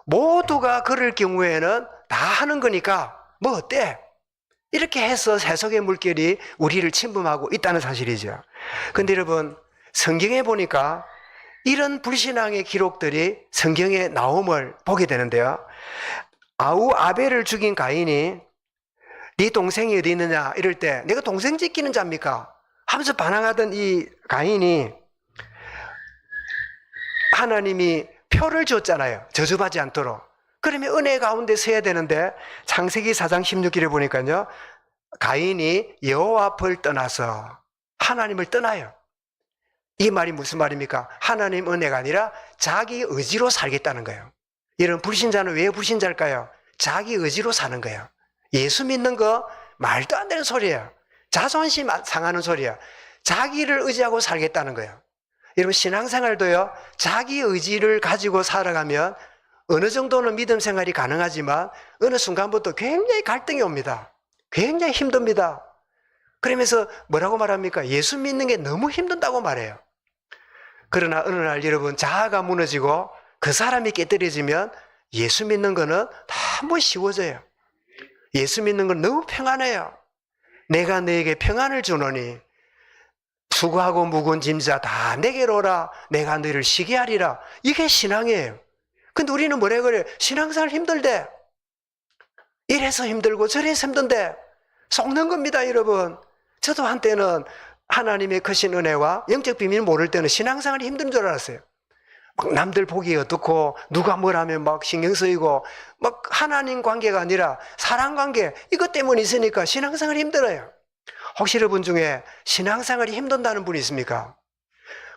모두가 그럴 경우에는 다 하는 거니까 뭐 어때? 이렇게 해서 세속의 물결이 우리를 침범하고 있다는 사실이죠. 근데 여러분 성경에 보니까 이런 불신앙의 기록들이 성경에 나옴을 보게 되는데요. 아우 아벨을 죽인 가인이 네 동생이 어디 있느냐 이럴 때 내가 동생 지키는 자입니까? 하면서 반항하던 이 가인이 하나님이 표를 줬잖아요. 저주받지 않도록. 그러면 은혜 가운데 서야 되는데 창세기 4장 16절에 보니까요. 가인이 여호와 앞을 떠나서 하나님을 떠나요. 이 말이 무슨 말입니까? 하나님 은혜가 아니라 자기 의지로 살겠다는 거예요. 이런 불신자는 왜 불신자일까요? 자기 의지로 사는 거예요. 예수 믿는 거 말도 안 되는 소리예요. 자존심 상하는 소리예요. 자기를 의지하고 살겠다는 거예요. 여러분 신앙생활도요. 자기 의지를 가지고 살아가면 어느 정도는 믿음 생활이 가능하지만 어느 순간부터 굉장히 갈등이 옵니다. 굉장히 힘듭니다. 그러면서 뭐라고 말합니까? 예수 믿는 게 너무 힘든다고 말해요. 그러나 어느 날 여러분 자아가 무너지고 그 사람이 깨뜨려지면 예수 믿는 거는 너무 쉬워져요. 예수 믿는 건 너무 평안해요. 내가 너에게 평안을 주노니 수고하고 무거운 짐자 다 내게로 오라. 내가 너희를 쉬게 하리라. 이게 신앙이에요. 근데 우리는 뭐래 그래? 신앙생활 힘들대. 이래서 힘들고 저래서 힘든데 속는 겁니다, 여러분. 저도 한때는 하나님의 크신 은혜와 영적 비밀을 모를 때는 신앙생활이 힘든 줄 알았어요. 막 남들 보기 어떻고 누가 뭐라면 막 신경 쓰이고 막 하나님 관계가 아니라 사람 관계 이것 때문에 있으니까 신앙생활이 힘들어요. 혹시 여러분 중에 신앙생활이 힘든다는 분이 있습니까?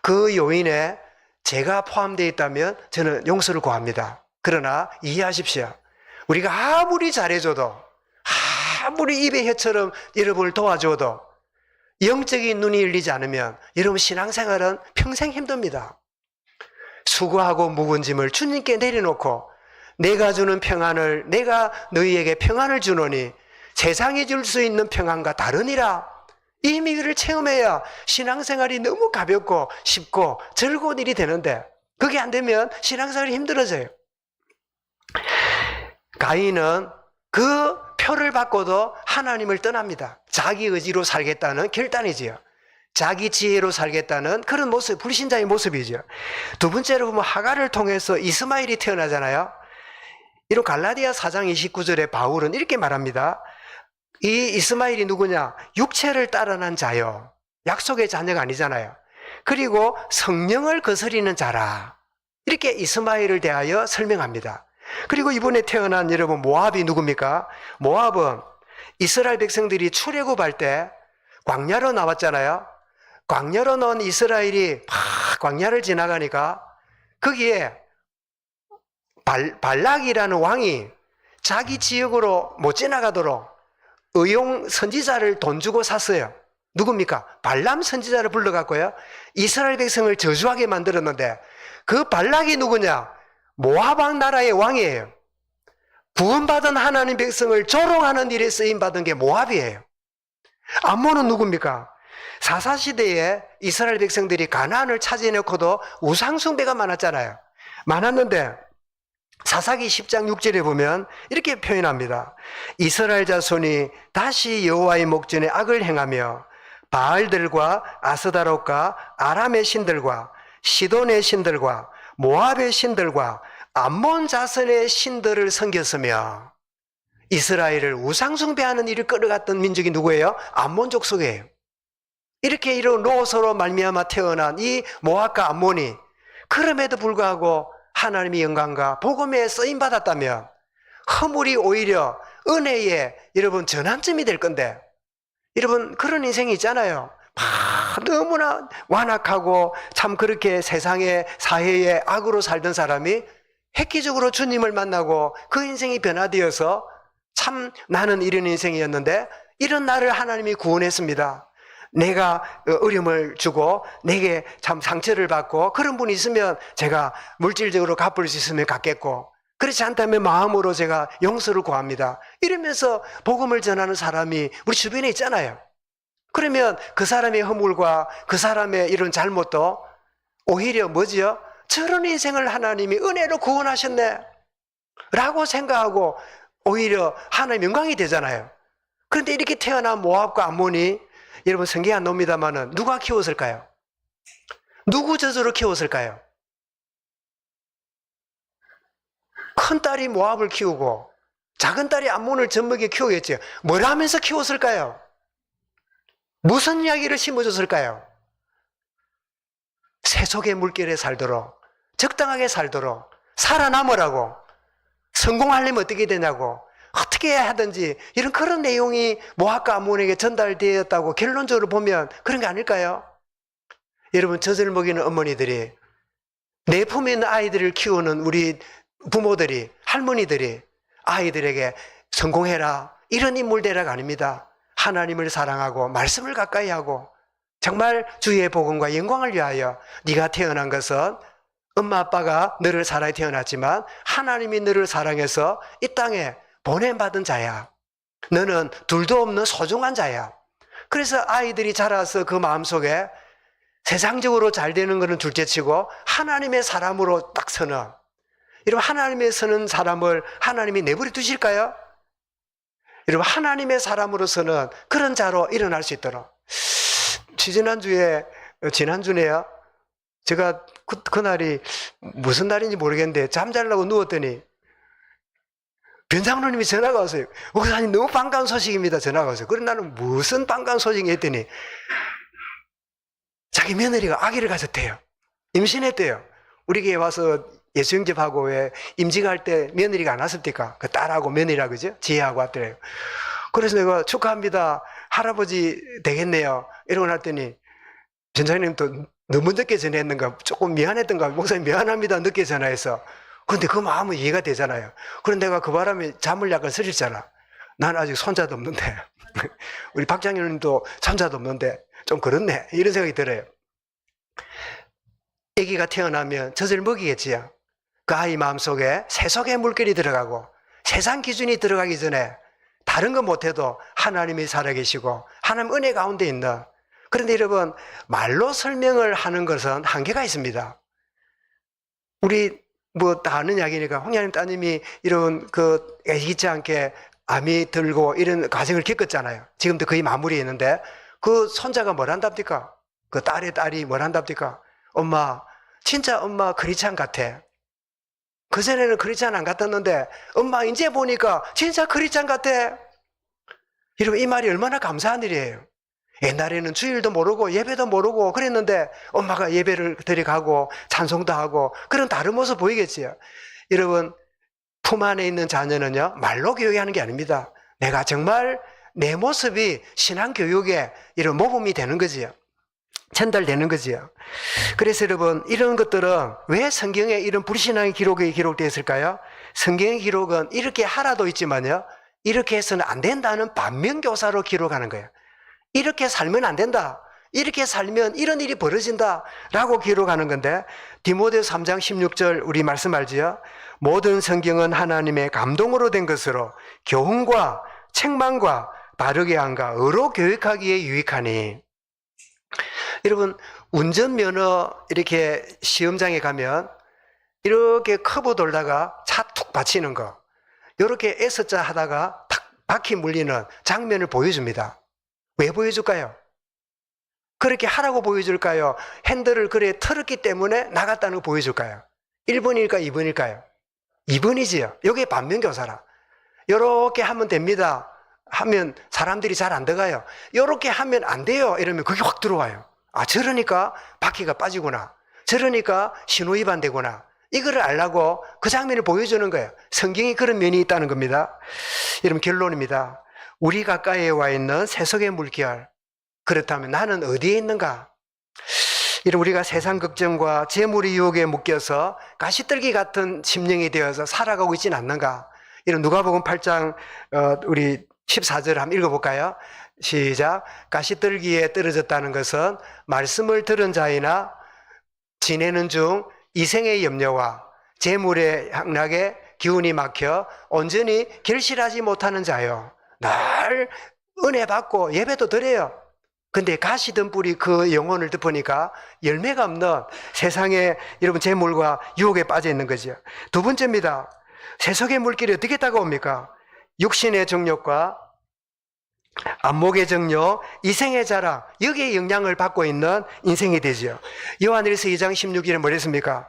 그 요인에 제가 포함되어 있다면 저는 용서를 구합니다. 그러나 이해하십시오. 우리가 아무리 잘해줘도 아무리 입의 혀처럼 여러분을 도와줘도 영적인 눈이 열리지 않으면 여러분 신앙생활은 평생 힘듭니다. 수고하고 무거운 짐을 주님께 내려놓고 내가 주는 평안을 내가 너희에게 평안을 주노니 세상이 줄 수 있는 평안과 다르니라. 이 미를 체험해야 신앙생활이 너무 가볍고 쉽고 즐거운 일이 되는데 그게 안 되면 신앙생활이 힘들어져요. 가인은 그 표를 받고도 하나님을 떠납니다. 자기 의지로 살겠다는 결단이지요. 자기 지혜로 살겠다는 그런 모습, 불신자의 모습이죠. 두 번째로 보면 하갈을 통해서 이스마엘이 태어나잖아요. 이런 갈라디아 4장 29절에 바울은 이렇게 말합니다. 이 이스마엘이 누구냐? 육체를 따라난 자요. 약속의 자녀가 아니잖아요. 그리고 성령을 거스리는 자라. 이렇게 이스마엘을 대하여 설명합니다. 그리고 이번에 태어난 여러분 모압이 누굽니까? 모압은 이스라엘 백성들이 출애굽할 때 광야로 나왔잖아요. 광야로 나온 이스라엘이 막 광야를 지나가니까 거기에 발락이라는 왕이 자기 지역으로 못 지나가도록 의용 선지자를 돈 주고 샀어요. 누굽니까? 발람 선지자를 불러갖고요, 이스라엘 백성을 저주하게 만들었는데, 그 발락이 누구냐? 모압 나라의 왕이에요. 구원받은 하나님 백성을 조롱하는 일에 쓰임받은 게 모압이에요. 암몬은 누굽니까? 사사시대에 이스라엘 백성들이 가나안을 차지해놓고도 우상숭배가 많았잖아요. 많았는데 사사기 10장 6절에 보면 이렇게 표현합니다. 이스라엘 자손이 다시 여호와의 목전에 악을 행하며 바알들과 아스다롯과 아람의 신들과 시돈의 신들과 모압의 신들과 암몬 자손의 신들을 섬겼으며, 이스라엘을 우상숭배하는 일을 끌어갔던 민족이 누구예요? 암몬 족속이에요. 이렇게 이런 로소로 말미암아 태어난 이 모압과 암몬이 그럼에도 불구하고 하나님의 영광과 복음에 쓰임받았다면 허물이 오히려 은혜의 여러분 전환점이 될 건데, 여러분 그런 인생이 있잖아요. 너무나 완악하고 참 그렇게 세상의 사회의 악으로 살던 사람이 획기적으로 주님을 만나고 그 인생이 변화되어서 참 나는 이런 인생이었는데 이런 나를 하나님이 구원했습니다. 내가 어려움을 주고 내게 참 상처를 받고 그런 분이 있으면 제가 물질적으로 갚을 수 있으면 갚겠고, 그렇지 않다면 마음으로 제가 용서를 구합니다. 이러면서 복음을 전하는 사람이 우리 주변에 있잖아요. 그러면 그 사람의 허물과 그 사람의 이런 잘못도 오히려 뭐지요? 저런 인생을 하나님이 은혜로 구원하셨네 라고 생각하고 오히려 하나님의 영광이 되잖아요. 그런데 이렇게 태어난 모압과 암몬이, 여러분 성경에 안 나옵니다만은 누가 키웠을까요? 누구 저주로 키웠을까요? 큰 딸이 모압을 키우고 작은 딸이 암몬을 젖먹여 키우겠죠. 뭘 하면서 키웠을까요? 무슨 이야기를 심어줬을까요? 세속의 물결에 살도록, 적당하게 살도록, 살아남으라고, 성공하려면 어떻게 되냐고, 어떻게 하든지 이런 그런 내용이 모압과 암몬에게 전달되었다고 결론적으로 보면 그런 게 아닐까요? 여러분 젖을 먹이는 어머니들이, 내 품에 있는 아이들을 키우는 우리 부모들이, 할머니들이 아이들에게 성공해라, 이런 인물 되라가 아닙니다. 하나님을 사랑하고 말씀을 가까이 하고 정말 주의 복음과 영광을 위하여, 네가 태어난 것은 엄마 아빠가 너를 사랑해 태어났지만 하나님이 너를 사랑해서 이 땅에 보냄받은 자야. 너는 둘도 없는 소중한 자야. 그래서 아이들이 자라서 그 마음속에 세상적으로 잘 되는 것은 둘째치고 하나님의 사람으로 딱 서는, 여러분 하나님의 서는 사람을 하나님이 내버려 두실까요? 여러분 하나님의 사람으로서는 그런 자로 일어날 수 있도록. 지난주에요. 제가 그날이 무슨 날인지 모르겠는데 잠자려고 누웠더니 변장로님이 전화가 왔어요. 목사님 너무 반가운 소식입니다. 전화가 왔어요. 그래 나는 무슨 반가운 소식이 했더니 자기 며느리가 아기를 가졌대요. 임신했대요. 우리 교회 와서 예수 영접하고 왜 임직할 때 며느리가 안 왔습니까? 그 딸하고 며느리라 그죠? 지혜하고 왔더래요. 그래서 내가 축하합니다. 할아버지 되겠네요. 이러고 났더니 전장님 또 너무 늦게 전화했는가, 조금 미안했던가, 목사님 미안합니다 늦게 전화해서. 그런데 그 마음은 이해가 되잖아요. 그런데 내가 그 바람에 잠을 약간 설쳤잖아. 난 아직 손자도 없는데 우리 박장님도 손자도 없는데 좀 그렇네, 이런 생각이 들어요. 아기가 태어나면 젖을 먹이겠지요. 그 아이 마음속에 세속의 물결이 들어가고 세상 기준이 들어가기 전에 다른 거 못해도 하나님이 살아계시고 하나님 은혜 가운데 있는. 그런데 여러분 말로 설명을 하는 것은 한계가 있습니다. 우리 뭐 다 아는 이야기니까 홍야님 따님이 이런 그 애기지 않게 암이 들고 이런 과정을 겪었잖아요. 지금도 거의 마무리했는데 그 손자가 뭘 한답니까? 그 딸이 뭘 한답니까? 엄마 진짜 엄마 크리스찬 같아. 그전에는 크리스찬 안 같았는데 엄마 이제 보니까 진짜 크리스찬 같아. 여러분 이 말이 얼마나 감사한 일이에요. 옛날에는 주일도 모르고 예배도 모르고 그랬는데 엄마가 예배를 드려가고 찬송도 하고 그런 다른 모습 보이겠지요. 여러분, 품 안에 있는 자녀는요, 말로 교육하는 게 아닙니다. 내가 정말 내 모습이 신앙교육에 이런 모범이 되는 거지요. 전달되는 거지요. 그래서 여러분, 이런 것들은 왜 성경에 이런 불신앙의 기록이 기록되어 있을까요? 성경의 기록은 이렇게 하라도 있지만요, 이렇게 해서는 안 된다는 반면교사로 기록하는 거예요. 이렇게 살면 안 된다, 이렇게 살면 이런 일이 벌어진다 라고 기록하는 건데, 디모데후서 3장 16절 우리 말씀 알지요? 모든 성경은 하나님의 감동으로 된 것으로 교훈과 책망과 바르게 함과 의로 교육하기에 유익하니. 여러분, 운전면허 이렇게 시험장에 가면 이렇게 커브 돌다가 차 툭 받치는 거, 이렇게 S자 하다가 탁 바퀴 물리는 장면을 보여줍니다. 왜 보여줄까요? 그렇게 하라고 보여줄까요? 핸들을 그래 털었기 때문에 나갔다는 거 보여줄까요? 1번일까 2번일까요? 2번이지요. 이게 반면교사라. 이렇게 하면 됩니다 하면 사람들이 잘 안 들어가요. 이렇게 하면 안 돼요 이러면 그게 확 들어와요. 아, 저러니까 바퀴가 빠지구나, 저러니까 신호위반 되구나, 이거를 알라고 그 장면을 보여주는 거예요. 성경이 그런 면이 있다는 겁니다. 여러분, 결론입니다. 우리 가까이에 와 있는 세속의 물결, 그렇다면 나는 어디에 있는가? 이런 우리가 세상 걱정과 재물의 유혹에 묶여서 가시떨기 같은 심령이 되어서 살아가고 있지는 않는가? 이런 누가복음 8장 우리 14절 한번 읽어볼까요? 시작. 가시떨기에 떨어졌다는 것은 말씀을 들은 자이나 지내는 중 이생의 염려와 재물의 향락에 기운이 막혀 온전히 결실하지 못하는 자요. 날 은혜 받고 예배도 드려요. 근데 가시던 뿌리 그 영혼을 덮으니까 열매가 없는 세상에 여러분 재물과 유혹에 빠져 있는 거죠. 두 번째입니다. 세속의 물길이 어떻게 다가옵니까? 육신의 정욕과 안목의 정욕, 이생의 자랑, 여기에 영향을 받고 있는 인생이 되죠. 요한일서 2장 16절에 뭐랬습니까?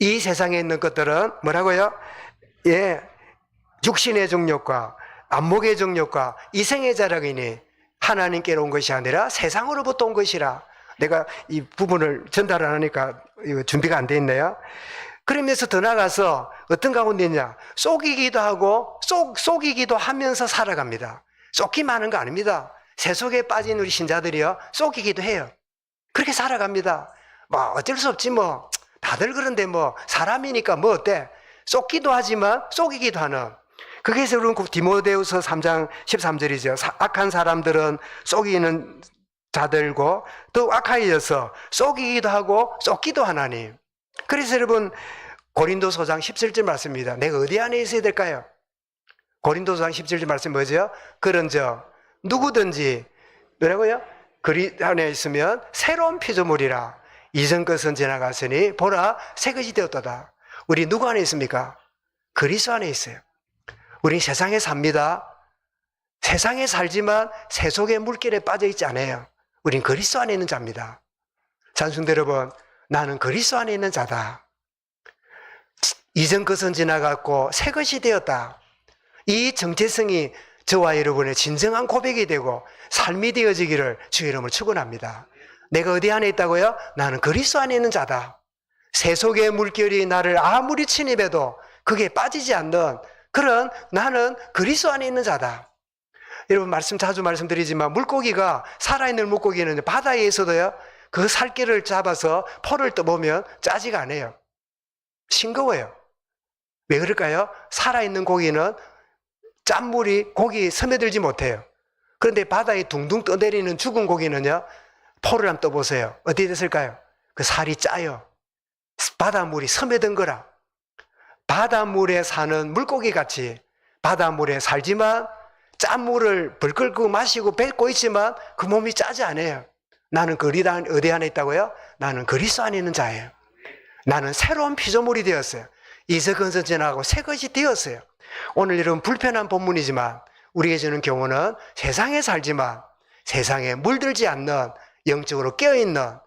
이 세상에 있는 것들은 뭐라고요? 예, 육신의 정욕과 안목의 정욕과 이생의 자랑이니 하나님께로 온 것이 아니라 세상으로부터 온 것이라. 내가 이 부분을 전달 안 하니까 준비가 안 돼 있네요. 그러면서 더 나가서 어떤 가운데 있냐? 속이기도 하고 속이기도 하면서 살아갑니다. 속기만 하는 거 아닙니다. 세속에 빠진 우리 신자들이요, 속이기도 해요. 그렇게 살아갑니다. 뭐 어쩔 수 없지 뭐, 다들 그런데 뭐 사람이니까 뭐 어때? 속기도 하지만 속이기도 하는. 그래서 우리는 디모데후서 3장 13절이죠. 악한 사람들은 속이는 자들고 또 악하여서 속이기도 하고 속기도 하나니. 그래서 여러분, 고린도서 5장 17절 말씀입니다. 내가 어디 안에 있어야 될까요? 고린도서 5장 17절 말씀 뭐죠? 그런즉 누구든지 뭐라고요? 그리스도 안에 있으면 새로운 피조물이라. 이전 것은 지나갔으니 보라 새 것이 되었도다. 우리 누구 안에 있습니까? 그리스도 안에 있어요. 우리 세상에 삽니다. 세상에 살지만 세속의 물길에 빠져 있지 않아요. 우린 그리스도 안에 있는 자입니다. 찬송대 여러분, 나는 그리스도 안에 있는 자다. 이전 것은 지나갔고 새 것이 되었다. 이 정체성이 저와 여러분의 진정한 고백이 되고 삶이 되어지기를 주의 이름으로 축원합니다. 내가 어디 안에 있다고요? 나는 그리스도 안에 있는 자다. 세속의 물결이 나를 아무리 침입해도 그게 빠지지 않는 그런 나는 그리스도 안에 있는 자다. 여러분, 자주 말씀드리지만 물고기가, 살아있는 물고기는 바다에서도요, 그 살개를 잡아서 포를 떠보면 짜지가 않아요. 싱거워요. 왜 그럴까요? 살아있는 고기는 짠물이 고기에 스며들지 못해요. 그런데 바다에 둥둥 떠내리는 죽은 고기는요, 포를 한번 떠보세요. 어떻게 됐을까요? 그 살이 짜요. 바닷물이 스며든 거라. 바닷물에 사는 물고기 같이 바닷물에 살지만 짠물을 벌끓고 마시고 뱉고 있지만 그 몸이 짜지 않아요. 나는 어디 안에 있다고요? 나는 그리스도 안에 있는 자예요. 나는 새로운 피조물이 되었어요. 이석은서 지나가고 새 것이 되었어요. 오늘 이런 불편한 본문이지만 우리에게 주는 교훈은 세상에 살지만 세상에 물들지 않는 영적으로 깨어있는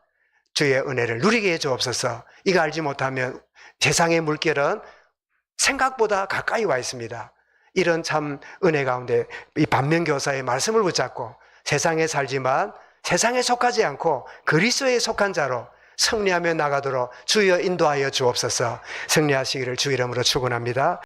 주의 은혜를 누리게 해주옵소서. 이거 알지 못하면 세상의 물결은 생각보다 가까이 와 있습니다. 이런 참 은혜 가운데 이 반면교사의 말씀을 붙잡고 세상에 살지만 세상에 속하지 않고 그리스도에 속한 자로 승리하며 나가도록 주여 인도하여 주옵소서. 승리하시기를 주 이름으로 축원합니다.